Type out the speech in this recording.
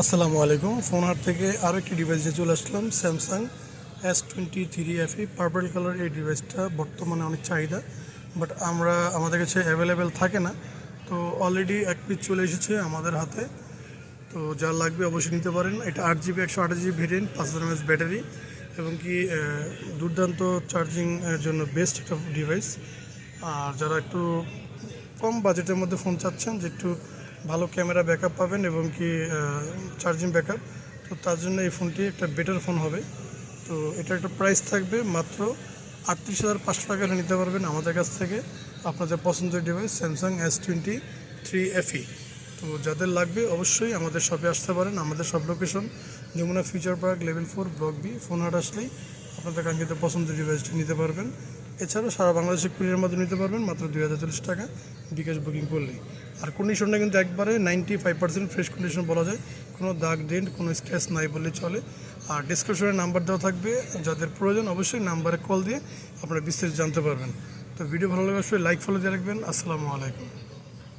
আসসালামু আলাইকুম। ফোন হাট থেকে আরও একটি ডিভাইস নিয়ে চলে আসলাম, স্যামসাং S23 পার্পল কালার। এই ডিভাইসটা বর্তমানে অনেক চাহিদা, বাট আমাদের কাছে অ্যাভেলেবেল থাকে না। তো অলরেডি এক পিস চলে এসেছে আমাদের হাতে, তো যা লাগবে অবশ্যই নিতে পারেন। এটা 8GB 128GB variant, 5000 mAh battery এবং কি দুর্দান্ত চার্জিংয়ের জন্য বেস্ট একটা ডিভাইস। আর যারা একটু কম বাজেটের মধ্যে ফোন চাচ্ছেন, যে একটু ভালো ক্যামেরা ব্যাকআপ পাবেন এবং কি চার্জিং ব্যাকআপ, তো তার জন্য এই ফোনটি একটা বেটার ফোন হবে। তো এটা একটা প্রাইস থাকবে মাত্র 38,500 টাকা নিতে পারবেন আমাদের কাছ থেকে আপনাদের পছন্দের ডিভাইস স্যামসাং S23 FE। তো যাদের লাগবে অবশ্যই আমাদের শপে আসতে পারেন। আমাদের সব location Jamuna future park level 4 block B. Phone হাট আসলেই আপনাদের কাঙ্ক্ষিত পছন্দের ডিভাইসটি নিতে পারবেন। এছাড়াও সারা বাংলাদেশে কুরিয়ারের মাধ্যমে নিতে পারবেন মাত্র 2040 টাকা বিকাশ বুকিং করলেই। আর কন্ডিশনটা কিন্তু একবারে 95% ফ্রেশ কন্ডিশন বলা যায়, কোনো দাগ ডেন্ট কোনো স্ক্র্যাচ নাই বললেই চলে। আর ডিসক্রিপশনে নাম্বার দেওয়া থাকবে, যাদের প্রয়োজন অবশ্যই নাম্বারে কল দিয়ে আপনারা বিস্তারিত জানতে পারবেন। তো ভিডিও ভালো লাগলে অবশ্যই লাইক ফলো দিয়ে রাখবেন। আসসালামু আলাইকুম।